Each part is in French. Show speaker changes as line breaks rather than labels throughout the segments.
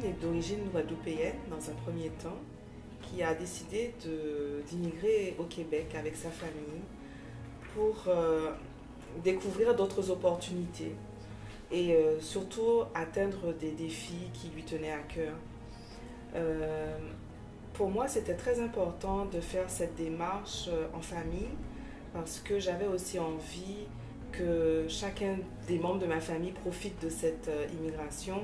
est d'origine guadeloupéenne dans un premier temps, qui a décidé d'immigrer au Québec avec sa famille pour découvrir d'autres opportunités et surtout atteindre des défis qui lui tenaient à cœur. Pour moi, c'était très important de faire cette démarche en famille parce que j'avais aussi envie que chacun des membres de ma famille profite de cette immigration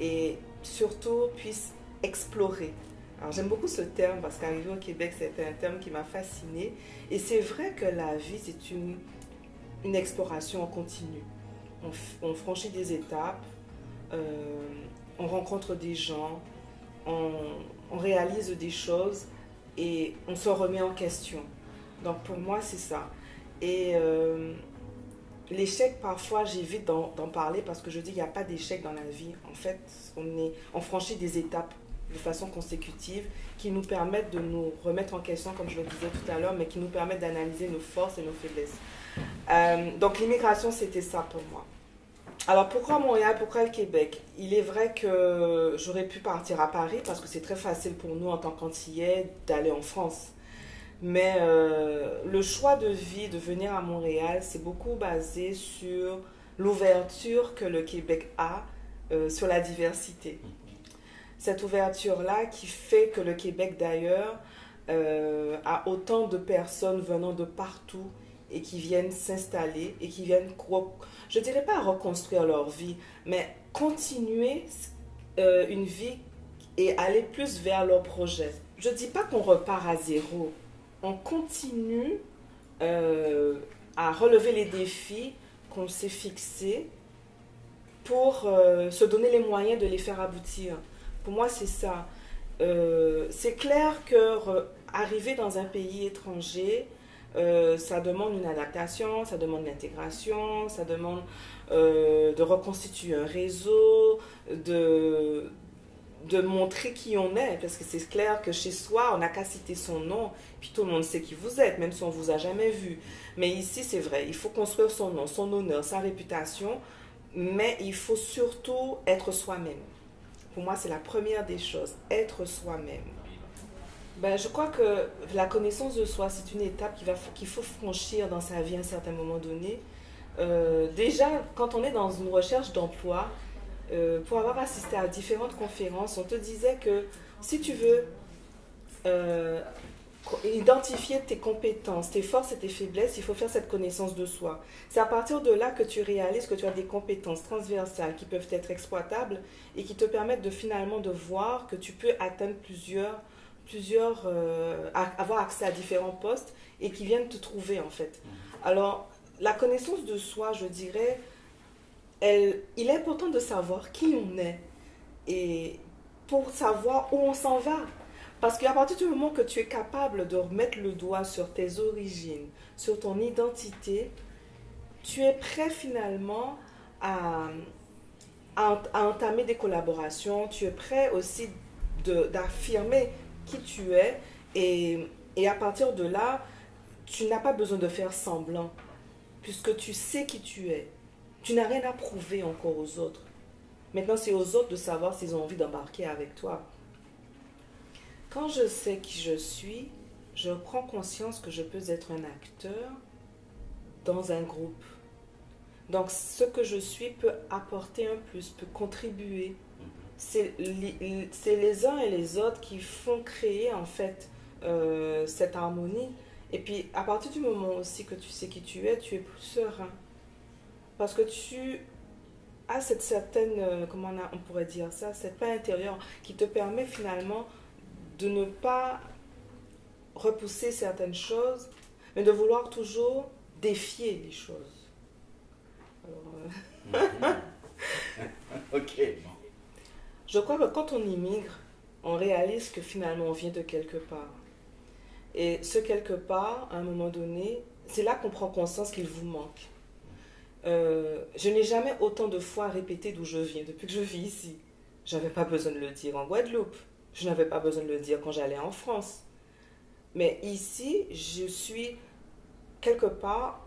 et surtout puisse explorer. Alors j'aime beaucoup ce terme parce qu'arriver au Québec, c'était un terme qui m'a fascinée. Et c'est vrai que la vie, c'est une exploration en continu. On franchit des étapes, on rencontre des gens, on réalise des choses et on se remet en question. Donc pour moi, c'est ça. Et l'échec, parfois, j'évite d'en parler parce que je dis qu'il n'y a pas d'échec dans la vie. En fait, on franchit des étapes de façon consécutive qui nous permettent de nous remettre en question, comme je le disais tout à l'heure, mais qui nous permettent d'analyser nos forces et nos faiblesses. Donc l'immigration, c'était ça pour moi. Alors pourquoi Montréal, pourquoi le Québec? Il est vrai que j'aurais pu partir à Paris parce que c'est très facile pour nous en tant qu'Antillais d'aller en France. Mais le choix de vie de venir à Montréal, c'est beaucoup basé sur l'ouverture que le Québec a sur la diversité. Cette ouverture-là qui fait que le Québec d'ailleurs a autant de personnes venant de partout et qui viennent s'installer et qui viennent, je ne dirais pas reconstruire leur vie, mais continuer une vie et aller plus vers leur projet. Je ne dis pas qu'on repart à zéro. On continue à relever les défis qu'on s'est fixés pour se donner les moyens de les faire aboutir. Pour moi, c'est ça. C'est clair que arriver dans un pays étranger, ça demande une adaptation, ça demande l'intégration, ça demande de reconstituer un réseau, de montrer qui on est, parce que c'est clair que chez soi, on n'a qu'à citer son nom, puis tout le monde sait qui vous êtes, même si on ne vous a jamais vu. Mais ici, c'est vrai, il faut construire son nom, son honneur, sa réputation, mais il faut surtout être soi-même. Pour moi, c'est la première des choses, être soi-même. Ben, je crois que la connaissance de soi, c'est une étape qu'il faut franchir dans sa vie à un certain moment donné. Déjà, quand on est dans une recherche d'emploi, pour avoir assisté à différentes conférences, on te disait que si tu veux identifier tes compétences, tes forces et tes faiblesses, il faut faire cette connaissance de soi. C'est à partir de là que tu réalises que tu as des compétences transversales qui peuvent être exploitables et qui te permettent de finalement de voir que tu peux atteindre avoir accès à différents postes et qui viennent te trouver en fait. Alors, la connaissance de soi, je dirais, il est important de savoir qui on est et pour savoir où on s'en va. Parce qu'à partir du moment que tu es capable de remettre le doigt sur tes origines, sur ton identité, tu es prêt finalement à entamer des collaborations, tu es prêt aussi d'affirmer qui tu es et à partir de là, tu n'as pas besoin de faire semblant puisque tu sais qui tu es. Tu n'as rien à prouver encore aux autres. Maintenant, c'est aux autres de savoir s'ils ont envie d'embarquer avec toi. Quand je sais qui je suis, je prends conscience que je peux être un acteur dans un groupe. Donc, ce que je suis peut apporter un plus, peut contribuer. C'est les uns et les autres qui font créer, en fait, cette harmonie. Et puis, à partir du moment aussi que tu sais qui tu es plus serein. Parce que tu as cette certaine, comment on pourrait dire ça, cette paix intérieure qui te permet finalement de ne pas repousser certaines choses, mais de vouloir toujours défier les choses. Alors,
Ok.
je crois que quand on immigre, on réalise que finalement on vient de quelque part. Et ce quelque part, à un moment donné, c'est là qu'on prend conscience qu'il vous manque. Je n'ai jamais autant de fois répété d'où je viens depuis que je vis ici. Je n'avais pas besoin de le dire en Guadeloupe. Je n'avais pas besoin de le dire quand j'allais en France. Mais ici, je suis quelque part,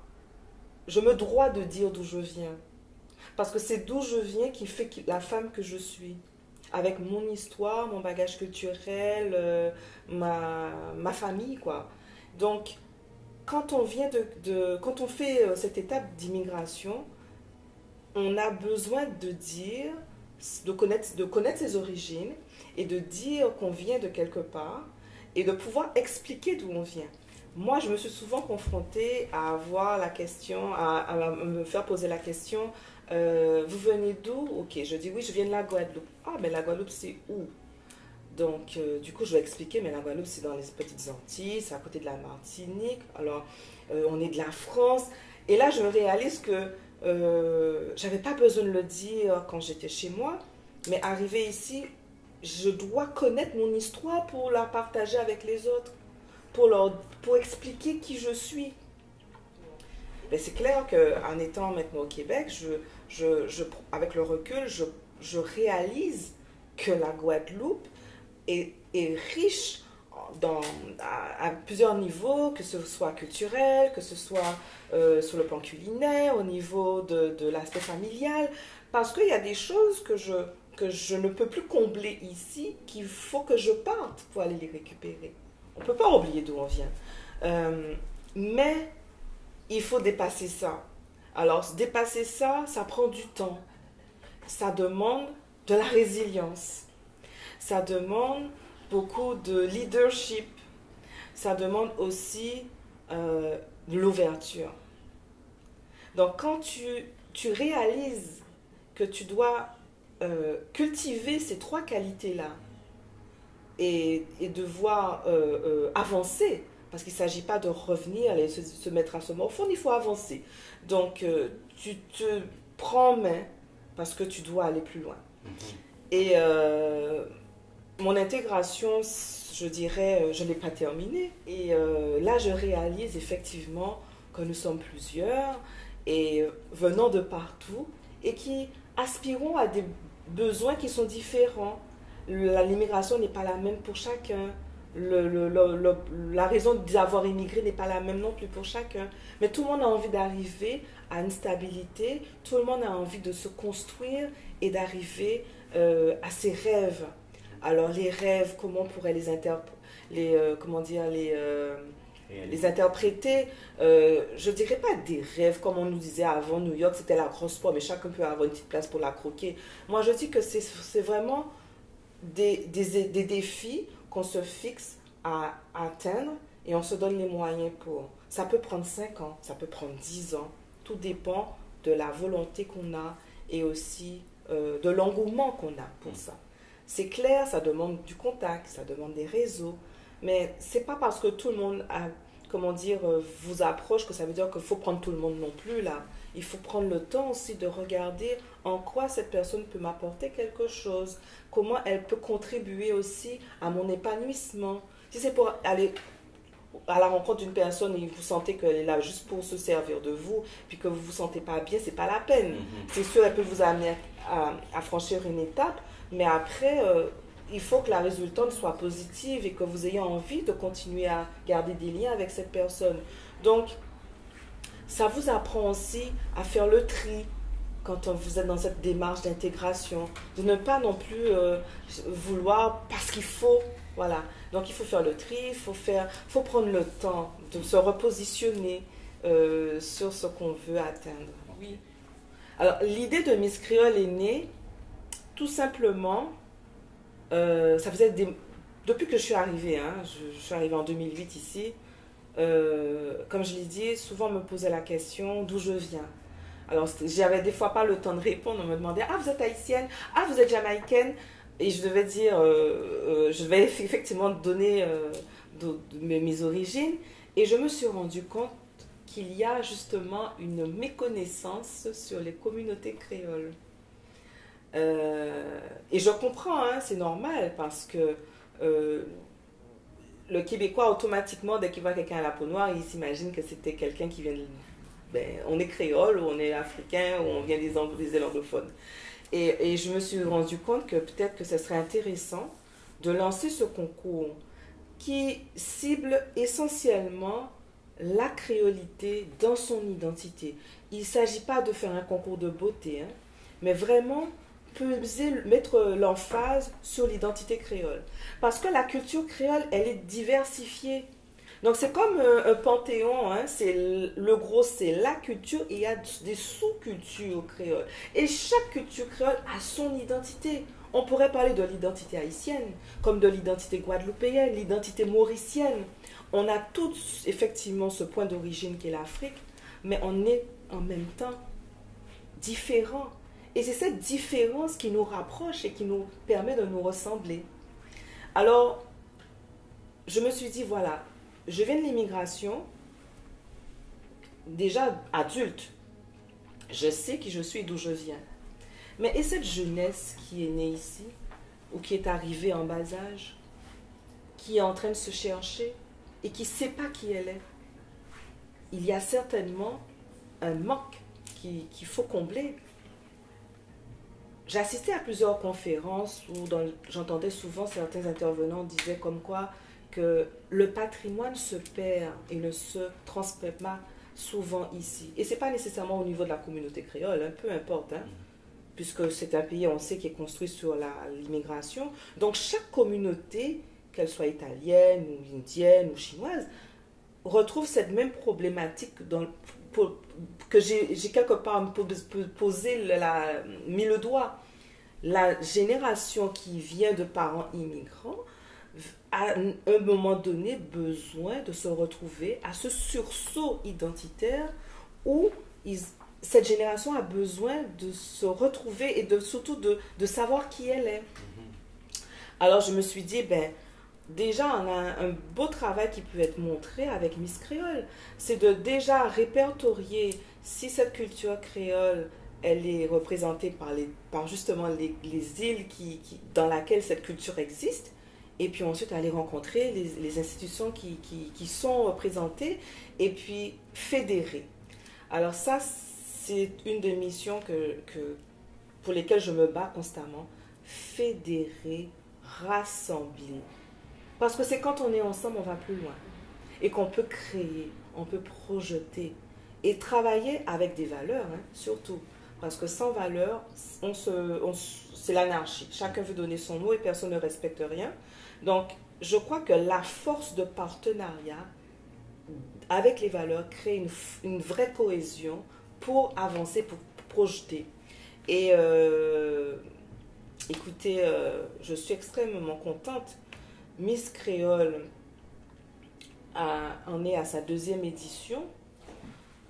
je me dois de dire d'où je viens. Parce que c'est d'où je viens qui fait la femme que je suis. avec mon histoire, mon bagage culturel, ma famille, quoi. Donc, quand on vient quand on fait cette étape d'immigration, on a besoin de dire, de connaître ses origines et de dire qu'on vient de quelque part et de pouvoir expliquer d'où on vient. Moi, je me suis souvent confrontée à avoir la question, à me faire poser la question, vous venez d'où? Ok, je dis oui, je viens de la Guadeloupe. Ah, mais la Guadeloupe, c'est où? Donc, du coup, je vais expliquer, mais la Guadeloupe, c'est dans les petites Antilles, c'est à côté de la Martinique. Alors, on est de la France. Et là, je réalise que j'avais pas besoin de le dire quand j'étais chez moi, mais arrivé ici, je dois connaître mon histoire pour la partager avec les autres, pour expliquer qui je suis. Mais c'est clair qu'en étant maintenant au Québec, avec le recul, je réalise que la Guadeloupe est riche à plusieurs niveaux, que ce soit culturel, que ce soit sur le plan culinaire, au niveau de l'aspect familial, parce qu'il y a des choses que je ne peux plus combler ici, qu'il faut que je parte pour aller les récupérer. On ne peut pas oublier d'où on vient. Mais il faut dépasser ça. Alors, dépasser ça, ça prend du temps. Ça demande de la résilience. Ça demande beaucoup de leadership. Ça demande aussi de l'ouverture. Donc, quand tu réalises que tu dois cultiver ces trois qualités-là et devoir avancer, parce qu'il ne s'agit pas de revenir et se mettre à se morfondre, il faut avancer. Donc, tu te prends en main parce que tu dois aller plus loin. Et mon intégration, je dirais, je ne l'ai pas terminée. Et là, je réalise effectivement que nous sommes plusieurs et venant de partout et qui aspirons à des besoins qui sont différents. L'immigration n'est pas la même pour chacun. La raison d'avoir immigré n'est pas la même non plus pour chacun. Mais tout le monde a envie d'arriver à une stabilité, tout le monde a envie de se construire et d'arriver à ses rêves. Alors les rêves, comment on pourrait les interpréter? Je dirais pas des rêves comme on nous disait avant, New York c'était la grosse poire, mais chacun peut avoir une petite place pour la croquer. Moi je dis que c'est vraiment des défis qu'on se fixe à atteindre et on se donne les moyens pour. Ça peut prendre 5 ans, ça peut prendre 10 ans, tout dépend de la volonté qu'on a et aussi de l'engouement qu'on a pour ça. C'est clair, ça demande du contact, ça demande des réseaux, mais c'est pas parce que tout le monde vous approche que ça veut dire qu'il faut prendre tout le monde non plus là. Il faut prendre le temps aussi de regarder en quoi cette personne peut m'apporter quelque chose, comment elle peut contribuer aussi à mon épanouissement. Si c'est pour aller à la rencontre d'une personne et vous sentez qu'elle est là juste pour se servir de vous, puis que vous ne vous sentez pas bien, c'est pas la peine. C'est sûr, elle peut vous amener à franchir une étape, mais après, il faut que la résultante soit positive et que vous ayez envie de continuer à garder des liens avec cette personne. Donc, ça vous apprend aussi à faire le tri quand vous êtes dans cette démarche d'intégration, de ne pas non plus vouloir parce qu'il faut, voilà. Donc il faut faire le tri, il faut prendre le temps de se repositionner sur ce qu'on veut atteindre. Oui. Alors l'idée de Miss Creole est née tout simplement, ça faisait depuis que je suis arrivée, je suis arrivée en 2008 ici, comme je l'ai dit, souvent on me posait la question d'où je viens. Alors j'avais des fois pas le temps de répondre, on me demandait ah vous êtes haïtienne, ah vous êtes jamaïcaine, et je devais dire, je devais effectivement donner mes origines, et je me suis rendu compte qu'il y a justement une méconnaissance sur les communautés créoles. Et je comprends, c'est normal, parce que le Québécois, automatiquement, dès qu'il voit quelqu'un à la peau noire, il s'imagine que c'était quelqu'un qui vient on est créole, ou on est africain, ou on vient des îles anglophones. Et je me suis rendu compte que peut-être que ce serait intéressant de lancer ce concours qui cible essentiellement la créolité dans son identité. Il ne s'agit pas de faire un concours de beauté, mais vraiment mettre l'emphase sur l'identité créole. Parce que la culture créole, elle est diversifiée. Donc c'est comme un panthéon, hein, le gros c'est la culture et il y a des sous-cultures créoles. Et chaque culture créole a son identité. On pourrait parler de l'identité haïtienne, comme de l'identité guadeloupéenne, l'identité mauricienne. On a tous effectivement ce point d'origine qui est l'Afrique, mais on est en même temps différents. Et c'est cette différence qui nous rapproche et qui nous permet de nous ressembler. Alors, je me suis dit, voilà, je viens de l'immigration, déjà adulte. Je sais qui je suis et d'où je viens. Mais et cette jeunesse qui est née ici, ou qui est arrivée en bas âge, qui est en train de se chercher et qui ne sait pas qui elle est, il y a certainement un manque qu'il faut combler. J'ai assisté à plusieurs conférences où j'entendais souvent certains intervenants disaient comme quoi que le patrimoine se perd et ne se transmet pas souvent ici. Et ce n'est pas nécessairement au niveau de la communauté créole, hein, peu importe, hein, puisque c'est un pays, on sait, qui est construit sur l'immigration. Donc chaque communauté, qu'elle soit italienne ou indienne ou chinoise, retrouve cette même problématique que j'ai quelque part mis le doigt. La génération qui vient de parents immigrants a à un moment donné besoin de se retrouver à ce sursaut identitaire où cette génération a besoin de se retrouver et surtout de savoir qui elle est. Alors je me suis dit, déjà on a un beau travail qui peut être montré avec Miss Créole. C'est de déjà répertorier si cette culture créole, elle est représentée par justement les îles dans lesquelles cette culture existe. Et puis ensuite aller rencontrer les institutions qui sont représentées et puis fédérer. Alors ça, c'est une des missions pour lesquelles je me bats constamment. Fédérer, rassembler. Parce que c'est quand on est ensemble, on va plus loin. Et qu'on peut créer, on peut projeter. Et travailler avec des valeurs, hein, surtout. Parce que sans valeur, c'est l'anarchie. Chacun veut donner son mot et personne ne respecte rien. Donc, je crois que la force de partenariat avec les valeurs crée une vraie cohésion pour avancer, pour projeter. Et écoutez, je suis extrêmement contente. Miss Créole en est à sa 2e édition.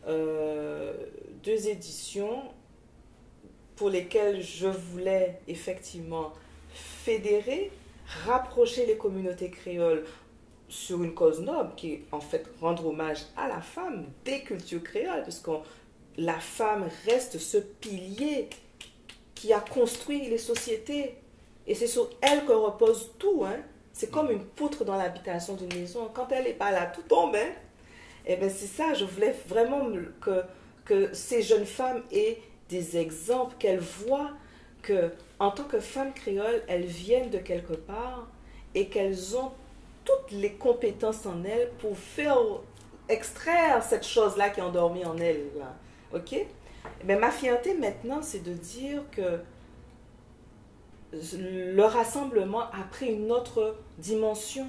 2 éditions pour lesquelles je voulais effectivement fédérer, rapprocher les communautés créoles sur une cause noble qui est en fait rendre hommage à la femme des cultures créoles, parce que la femme reste ce pilier qui a construit les sociétés et c'est sur elle que repose tout, hein. C'est comme une poutre dans l'habitation d'une maison, quand elle n'est pas là, tout tombe, hein. Et bien c'est ça, je voulais vraiment que ces jeunes femmes aient des exemples, qu'elles voient que en tant que femmes créoles, elles viennent de quelque part et qu'elles ont toutes les compétences en elles pour extraire cette chose-là qui est endormie en elles. Là. OK? Mais ma fierté maintenant, c'est de dire que le rassemblement a pris une autre dimension.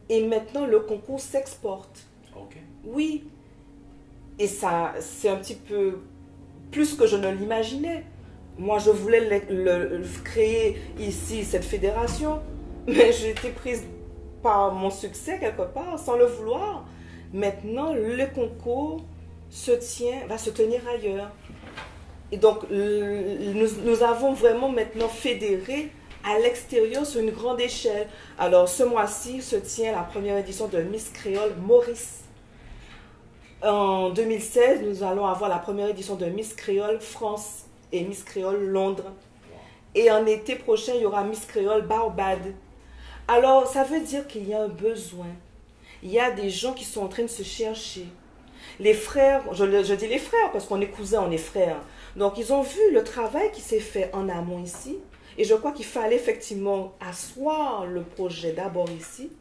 Et maintenant, le concours s'exporte.
Okay.
Oui. Et ça, c'est un petit peu plus que je ne l'imaginais. Moi, je voulais créer ici cette fédération, mais j'ai été prise par mon succès quelque part, sans le vouloir. Maintenant, le concours va se tenir ailleurs. Et donc, nous avons vraiment maintenant fédéré à l'extérieur sur une grande échelle. Alors, ce mois-ci se tient la première édition de Miss Créole Maurice. En 2016, nous allons avoir la première édition de Miss Créole France et Miss Créole Londres. Et en été prochain, il y aura Miss Créole Barbade. Alors, ça veut dire qu'il y a un besoin. Il y a des gens qui sont en train de se chercher. Les frères, je dis les frères parce qu'on est cousins, on est frères. Donc, ils ont vu le travail qui s'est fait en amont ici. Et je crois qu'il fallait effectivement asseoir le projet d'abord ici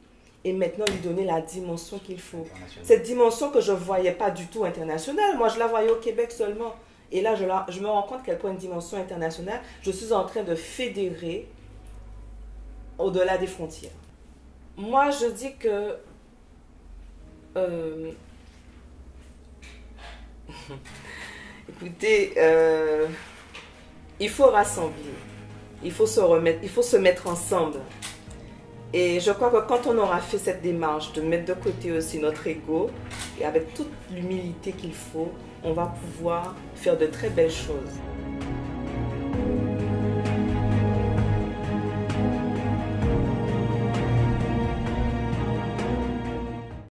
et maintenant lui donner la dimension qu'il faut. Cette dimension que je ne voyais pas du tout internationale. Moi, je la voyais au Québec seulement. Et là, je me rends compte qu'elle prend une dimension internationale. Je suis en train de fédérer au-delà des frontières. Moi, je dis que écoutez, il faut rassembler, il faut se mettre ensemble. Et je crois que quand on aura fait cette démarche de mettre de côté aussi notre ego, et avec toute l'humilité qu'il faut, on va pouvoir faire de très belles choses.